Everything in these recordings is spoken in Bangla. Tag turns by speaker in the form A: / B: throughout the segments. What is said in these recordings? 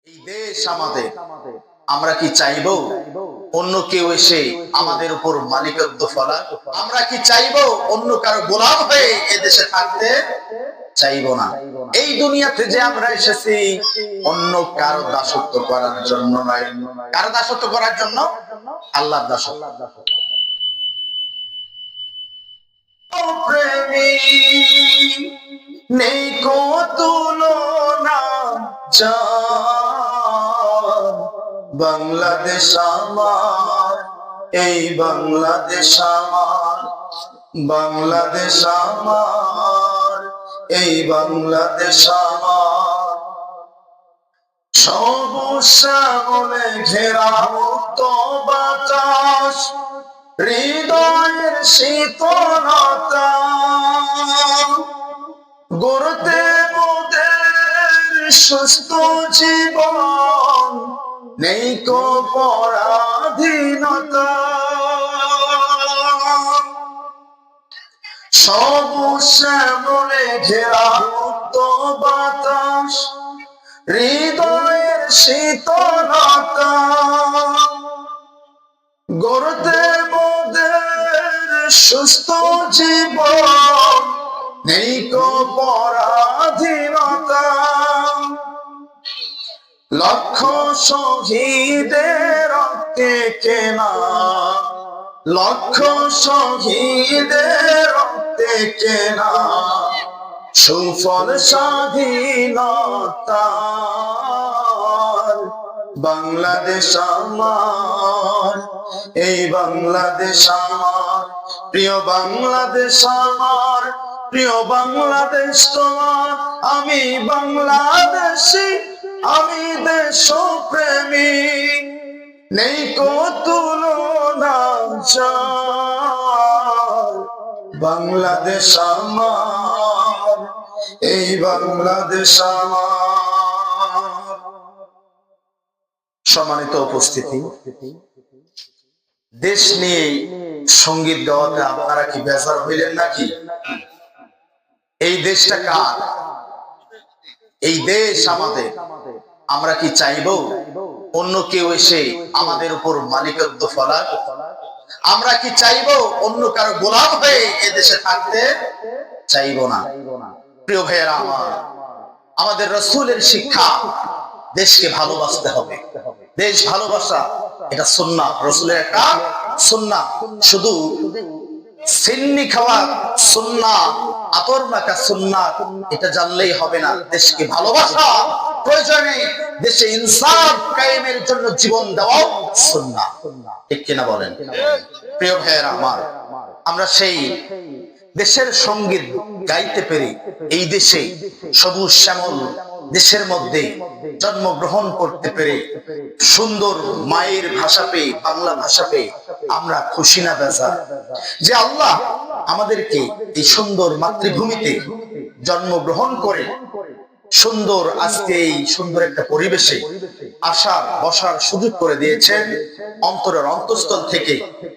A: এই দেশ আমাদের, আমরা কি চাইবো অন্য কেউ এসে আমাদের উপর মালিকত্ব ফলাক? আমরা কি চাইবো অন্য কারো গোলাম হয়ে এ দেশে থাকতে? চাইবো না। এই দুনিয়াতে যে আমরা এসেছি অন্য কারো দাসত্ব করার জন্য নয়। কারো দাসত্ব করার জন্য? আল্লাহর দাসত্ব। প্রেমী নেই কো তুলনা, বাংলাদেশ আমার, এই বাংলাদেশ আমার, বাংলাদেশ আমার, এই বাংলাদেশ আমার। সবুজ শ্যামলে ঘেরা মুক্ত বাতাস, হৃদয়ের শীতলতা, গড়তে মোদের সুস্থ জীবন, নেই কো পরাধীনতা। সবুজ শ্যামলে ঘেরা মুক্ত বাতাস, হৃদয়ের শীতলতা, গড়তে মোদের সুস্থ জীবন, নেই কো পরাধীনতা। লক্ষ শহীদের রক্তে কেনা, লক্ষ শহীদের রক্তে কেনা সুফল স্বাধীনতার। বাংলাদেশ আমার, এই বাংলাদেশ আমার, প্রিয় বাংলাদেশ আমার, প্রিয় বাংলাদেশ তোমার। আমি বাংলাদেশী, আমি দেশপ্রেমী, নেই কো তুলনা। বাংলাদেশ আমার, এই বাংলাদেশ আমার। সম্মানিত উপস্থিতি, দেশ নিয়ে সঙ্গীত গাওয়াতে আপনারা কি বেজার হইলেন নাকি? এই দেশটা কার? এই দেশ আমাদের। আমরা কি চাইবো অন্য কেউ এসে আমাদের উপর মালিকত্ব ফলাক? আমরা কি চাইবো অন্য কারো গোলাম হয়ে এ দেশে থাকতে? চাইবো না। প্রিয় ভাইয়েরা আমার, আমাদের রাসূলের শিক্ষা, দেশকে ভালোবাসতে হবে। দেশ ভালোবাসা এটা সুন্নাহ, রাসূলের একটা সুন্নাহ। শুধু সিন্নি খাওয়া সুন্নাহ, আতর মাখা সুন্নাহ এটা জানলেই হবে না। দেশকে ভালোবাসা প্রয়োজনে দেশে ইনসাফ কায়েমের জন্য জীবন দেওয়াও সুন্নাহ। ঠিক কিনা বলেন? প্রিয় ভাইয়েরা আমার, আমরা সেই দেশের সঙ্গীত গাইতে পেরে এই দেশে সবুজ শ্যামল দেশের মধ্যে জন্মগ্রহণ করতে পেরে সুন্দর মায়ের ভাষা পেয়ে, বাংলা ভাষা পেয়ে আমরা খুশি না বেজার যে আল্লাহ আমাদেরকে এই সুন্দর মাতৃভূমিতে জন্মগ্রহণ করে সুন্দর আজকে এই সুন্দর একটা পরিবেশে আসার বসার সুযোগ করে দিয়েছেন। অন্তরের অন্তঃস্থল থেকে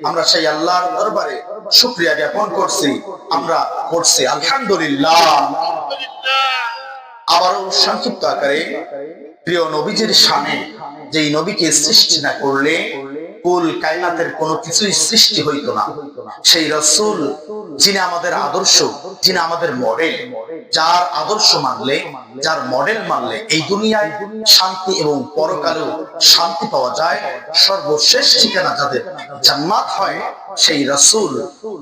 A: আমরা সেই আল্লাহর দরবারে শুকরিয়া জ্ঞাপন করছি। আমরা করছি আলহামদুলিল্লাহ। আবারও সংক্ষিপ্ত আকারে প্রিয় নবীজির শানে, যেই নবীকে সৃষ্টি না করলে কুল কায়নাতের কোনো কিছুই সৃষ্টি হইতো না, সেই রাসূল যিনি আমাদের আদর্শ, যিনি আমাদের মডেল, যার আদর্শ মানলে, যার মডেল মানলে এই দুনিয়ায় শান্তি এবং পরকালেও শান্তি পাওয়া যায়, সর্বশেষ ঠিকানা যাদের জান্নাত হয়, সেই রাসূল,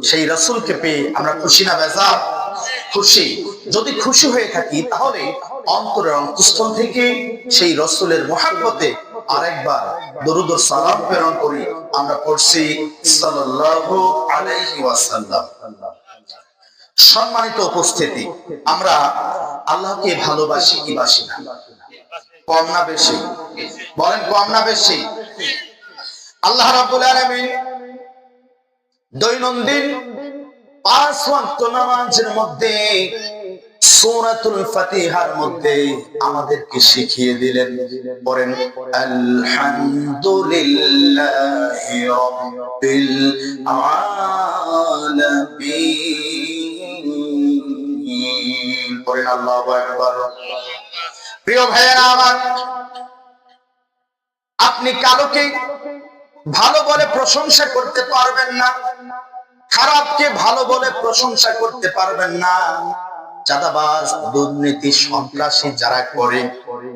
A: সেই রাসূলকে পেয়ে আমরা খুশি না বেজার? খুশি। যদি খুশি হয়ে থাকি তাহলে অন্তরের অন্তঃস্থল থেকে সেই রাসূলের মহব্বতে আরেকবার দরুদ ও সালাম প্রেরণ করি। আমরা পড়ছি সাল্লাল্লাহু আলাইহি ওয়াসাল্লাম। সম্মানিত উপস্থিতি, আমরা আল্লাহকে ভালোবাসি কি বাসি না? কম না বেশি? বলেন কম না বেশি? আল্লাহ রাব্বুল আলামিন দৈনন্দিন 5 ওয়াক্ত নামাজের মধ্যে সূরাতুল ফাতিহার মধ্যে আমাদেরকে শিখিয়ে দিলেন, পড়েন আলহামদুলিল্লাহি রাব্বিল আলামিন। পড়েন আল্লাহু আকবার। প্রিয় ভাইয়েরা আমার, আপনি কালোকে ভালো বলে প্রশংসা করতে পারবেন না, খারাপকে ভালো বলে প্রশংসা করতে পারবেন না। চাঁদাবাজ, দুর্নীতি, সন্ত্রাসী যারা করে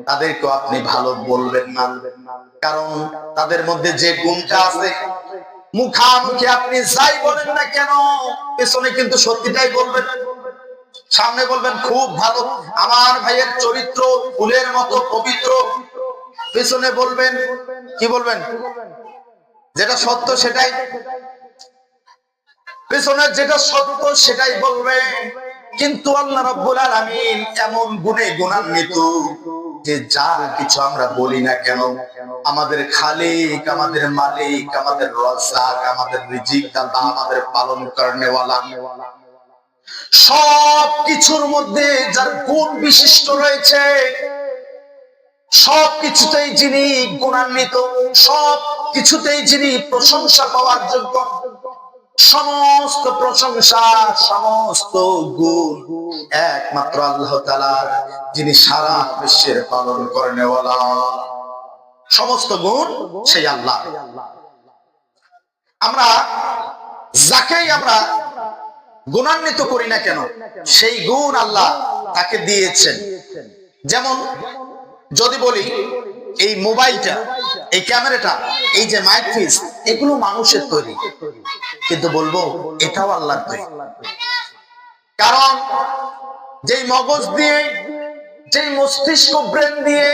A: তাদেরকেও আপনি ভালো বলবেন না, কারণ তাদের মধ্যে যে গুণটা আছে, মুখামুখি আপনি যাই বলেন না কেন পেছনে কিন্তু সত্যিটাই বলবেন। সামনে বলবেন খুব ভালো, আমার ভাইয়ের চরিত্র ফুলের মতো পবিত্র, পেছনে বলবেন কি বলবেন? যেটা সত্য সেটাই, পেছনের যেটা সত্য সেটাই বলবেন। কিন্তু আল্লাহ রাব্বুল আলামিন এমন গুণে গুণান্বিত যে যা কিছু আমরা বলি না কেন, আমাদের খালিক, আমাদের মালিক, আমাদের রাজ্জাক, আমাদের রিজিক দাতা, আমাদের পালন করেনেওয়ালা, সব কিছুর মধ্যে যার গুণ বিশিষ্ট রয়েছে, সব কিছুতেই যিনি গুণান্বিত, সব কিছুতেই যিনি প্রশংসা পাওয়ার যোগ্য, সমস্ত প্রশংসা, সমস্ত গুণ একমাত্র আল্লাহ তাআলার, যিনি সারা বিশ্বের পালন করেনেওয়ালা। সমস্ত গুণ সেই আল্লাহ। আমরা যাকেই আমরা গুণান্বিত করি না কেন, সেই গুণ আল্লাহ তাকে দিয়েছেন। যেমন যদি বলি এই মোবাইলটা, এই ক্যামেরাটা, এই যে মাইকপিস, এগুলো মানুষের তৈরি, কিন্তু বলবো এটাও আল্লাহর তৈরি। কারণ যেই মগজ দিয়ে, যেই মস্তিষ্ক, ব্রেন দিয়ে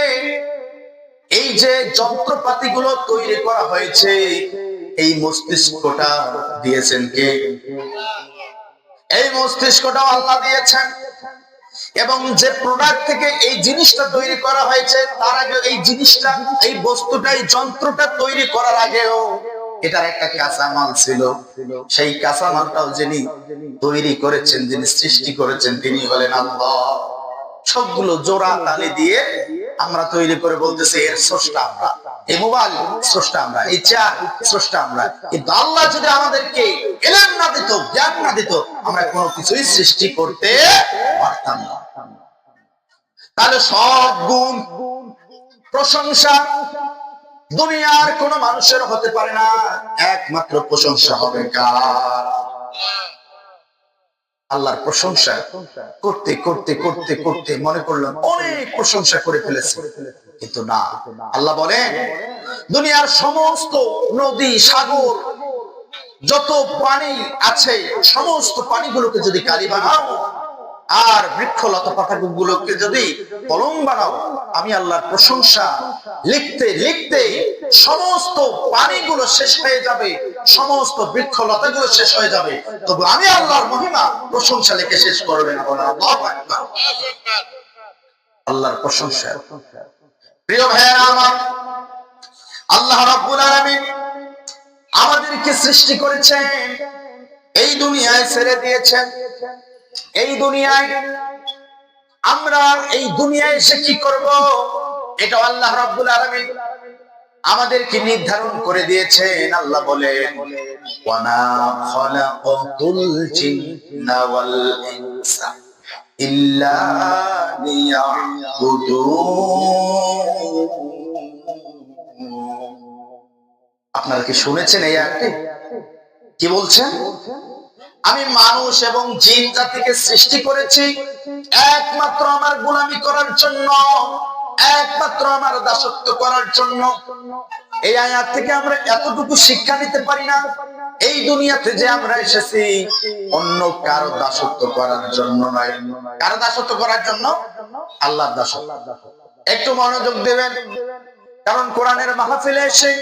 A: এই যে যন্ত্রপাতিগুলো তৈরি করা হয়েছে, এই মস্তিষ্কটা দিয়েছেন কে? এই মস্তিষ্কটাও আল্লাহ দিয়েছেন। এবং যে প্রোডাক্ট থেকে এই জিনিসটা তৈরি করা হয়েছে, তার আগে এই জিনিসটা, এই বস্তুটা, এই যন্ত্রটা তৈরি করার আগেও এটার একটা কাঁচামাল ছিল। সেই কাঁচামালটাও যিনি তৈরি করেছেন, যিনি সৃষ্টি করেছেন, তিনি হলেন আল্লাহ। সবগুলো জোড়া তালি দিয়ে আমরা তৈরি করে বলতেছি এর স্রষ্টা আমরা, এই মোবাইল স্রষ্টা আমরা, এই চেয়ার স্রষ্টা আমরা। কিন্তু আল্লাহ যদি আমাদেরকে ইলম না দিত, জ্ঞান না দিত, আমরা কোনো কিছুই সৃষ্টি করতে পারতাম না। তাহলে সব গুণ, প্রশংসা দুনিয়ার কোন মানুষের হতে পারে না, একমাত্র প্রশংসা হবে কার? আল্লাহর প্রশংসা করতে করতে করতে করতে মনে করলাম অনেক প্রশংসা করে ফেলেছে, কিন্তু না। আল্লাহ বলেন দুনিয়ার সমস্ত নদী, সাগর, যত পানি আছে, সমস্ত পানিগুলোকে যদি কালি বানাও, আর বৃক্ষ লতা পাতা গুলোকে যদি কলম বানাও, আমি আল্লাহর প্রশংসা লিখতে লিখতে সমস্ত পানিগুলো শেষ হয়ে যাবে, সমস্ত বৃক্ষ লতাগুলো শেষ হয়ে যাবে, তবে আমি আল্লাহর মহিমা প্রশংসা লিখে শেষ করবে না। আল্লাহু আকবার। আল্লাহর প্রশংসা। প্রিয় ভাইয়েরা আমার, আল্লাহ রাব্বুল আলামিন আমাদেরকে সৃষ্টি করেছেন, এই দুনিয়ায় ছেড়ে দিয়েছেন। এই দুনিয়ায় আমরা এই দুনিয়ায় এসে কি করব, এটা আল্লাহ রাব্বুল আলামিন আমাদেরকে নির্ধারণ করে দিয়েছেন। আল্লাহ বলেন ওয়া মা খালাকাতুল জিন্না ওয়াল ইনসা ইল্লা লিয়াবুদুন। আপনারা কি শুনেছেন এই আয়াতটি? কি বলছেন? আমি মানুষ এবং জিন জাতিকে সৃষ্টি করেছি একমাত্র আমার গোলামি করার জন্য, একমাত্র আমার দাসত্ব করার জন্য। এই আয়াত থেকে আমরা এতটুকু শিক্ষা নিতে পারি না, এই দুনিয়াতে যে আমরা এসেছি অন্য কারো দাসত্ব করার জন্য নয়। কারো দাসত্ব করার জন্য? আল্লাহর দাসত্ব। একটু মনোযোগ দেবেন, কারণ কোরআনের মাহফিলে এসে,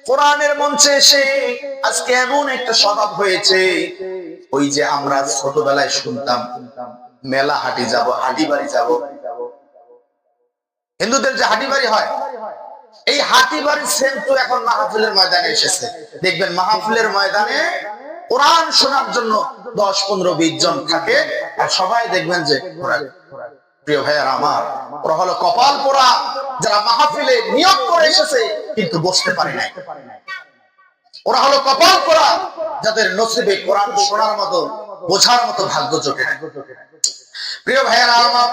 A: কোরআনের মঞ্চে এসে আজকে এমন একটা স্বভাব হয়েছে, ওই যে আমরা ছোটবেলায় শুনতাম মেলা হাটি যাব, হাটি বাড়ি যাব, হিন্দুদের যে হাটি বাড়ি হয়, এই হাটি বাড়ির সেম তো এখন মাহফিলের ময়দানে এসেছে। দেখবেন মাহফিলের ময়দানে কোরআন শোনার জন্য 10, 15, 20 জন থাকে, আর সবাই দেখবেন যে প্রিয় ভাইয়ার আমার, ওরা হলো কপাল পোড়া, যারা মাহফিলে নিয়োগ করে এসেছে কিন্তু বসতে পারে নাই। ওরা হলো কপাল পোড়া, যাদের নসিবে কোরআন শোনার মতো, বোঝার মতো ভাগ্য জোটে না। প্রিয় ভাইয়ার আমার,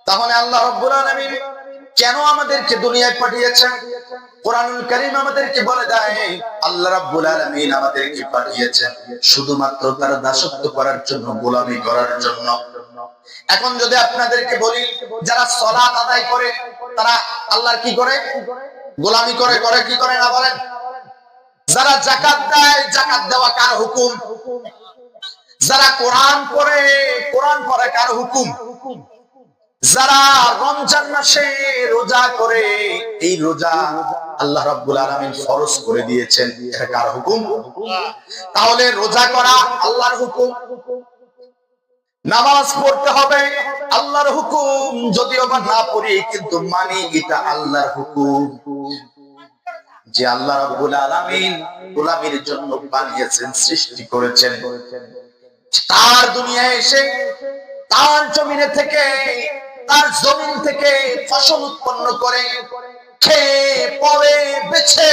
A: তাহলে আল্লাহ রাব্বুল আলামিন কেন আমাদেরকে দুনিয়ায় পাঠিয়েছেন? কোরআনুল কারীম আমাদেরকে বলে দেয় আল্লাহ রাব্বুল আলামিন আমাদেরকে পাঠিয়েছেন শুধুমাত্র তার দাসত্ব করার জন্য, গোলামি করার জন্য। এখন যদি আপনাদেরকে বলি, যারা সালাত আদায় করে তারা আল্লাহর কি করে? গোলামি করে। করে কি করে না বলেন? যারা যাকাত দেয়, যাকাত দেওয়া কার হুকুম? যারা কোরআন পড়ে, কোরআন পড়ে কার হুকুম? যারা রমজান মাসে রোজা করে, এই রোজা আল্লাহ রাব্বুল আলামিন ফরজ করে দিয়েছেন, এটা কার হুকুম? তাহলে রোজা করা আল্লাহর হুকুম, নামাজ পড়তে হবে আল্লাহর হুকুম, যদিও বা না পড়ি কিন্তু মানি, এটা আল্লাহর হুকুম। যে আল্লাহ রাব্বুল আলামিন গোলামীর জন্য বানিয়েছেন, সৃষ্টি করেছেন, তার দুনিয়ায় এসে তার জমিনে থেকে, তার জমিন থেকে ফসল উৎপন্ন করে খেয়ে পরে বেছে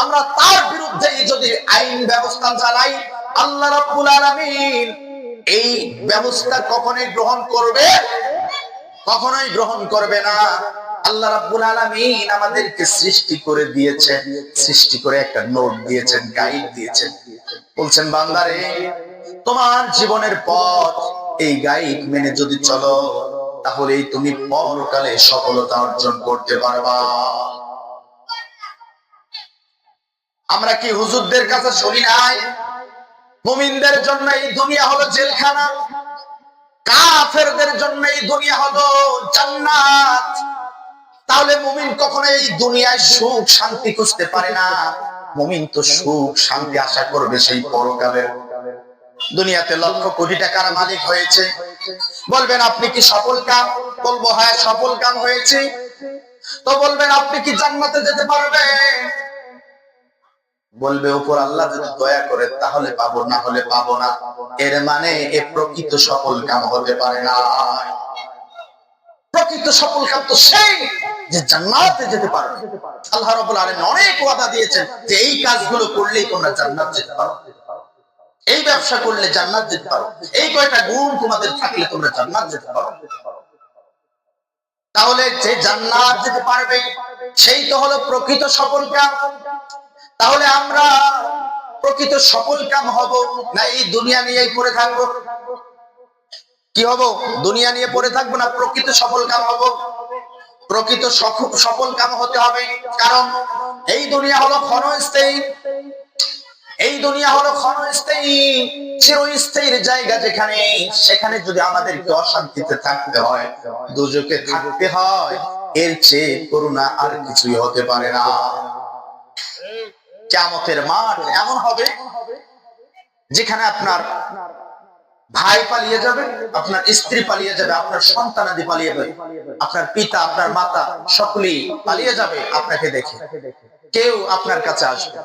A: আমরা তার বিরুদ্ধে যদি আইন ব্যবস্থা চালাই, আল্লাহ রাব্বুল আলামিন এই ব্যবস্থা কখনোই গ্রহণ করবে? কখনোই গ্রহণ করবে না। আল্লাহ রাব্বুল আলামিন আমাদেরকে সৃষ্টি করে দিয়েছেন, সৃষ্টি করে একটা নোট দিয়েছেন, গাইড দিয়েছেন, বলছেন বান্দারে তোমার জীবনের পথ এই গাইড মেনে যদি চলো, তাহলেই তুমি পরকালে সফলতা অর্জন করতে পারবা। আমরা কি হুজুরদের কাছে শুনি নাই মুমিনদের জন্য এই দুনিয়া হলো জেলখানা, কাফেরদের জন্য এই দুনিয়া হলো জান্নাত? তাহলে মুমিন কখনো এই দুনিয়ায় সুখ শান্তি খুঁজতে পারে না। মুমিন তো সুখ শান্তি আশা করবে সেই পরকালের। দুনিয়াতে লক্ষ কোটি টাকার মালিক হয়েছে, বলবেন আপনি কি সফল কাম? বলবো হ্যাঁ সফল কাম হয়েছে। তো বলবেন আপনি কি জান্নাতে যেতে পারবেন? বলবে উপর আল্লাহ যদি দয়া করে তাহলে পাবো, না হলে পাবো না। এর মানে এ প্রকৃত সফল কাম হতে পারে না। প্রকৃত সফল কাম তো সেই যে জান্নাতে যেতে পারবে। আল্লাহ রাব্বুল আলামিন অনেক ওয়াদা দিয়েছেন যে এই কাজগুলো করলেই তোমরা জান্নাত যেতে পারো, এই ব্যবসা করলে জান্নাত যেতে পারো, এই কয়টা গুণ তোমাদের থাকলে তোমরা জান্নাত যেতে পারো। তাহলে যে জান্নাত যেতে পারবে সেই তো হলো প্রকৃত সফল কাম। তাহলে আমরা প্রকৃত সফল কাম হব না এই দুনিয়া নিয়েই পড়ে থাকবো? কি হব? দুনিয়া নিয়ে পড়ে থাকবো না প্রকৃত সফল কাম হব? প্রকৃত সফল কাম হতে হবে, কারণ এই দুনিয়া হলো ক্ষণস্থায়ী। এই দুনিয়া হলো ক্ষণস্থায়ী, চিরস্থায়ীর জায়গা যেখানে, সেখানে যদি আমাদেরকে অশান্তিতে থাকতে হয়, দুজকে থাকতে হয়, এর চেয়ে করুণা আর কিছুই হতে পারে না। কিয়ামতের মাঠ এমন হবে যেখানে আপনার ভাই পালিয়ে যাবে, আপনার স্ত্রী পালিয়ে যাবে, আপনার সন্তানাদি পালিয়ে যাবে, আপনার পিতা, আপনার মাতা সকলেই পালিয়ে যাবে আপনাকে দেখে, কেউ আপনার কাছে আসবে।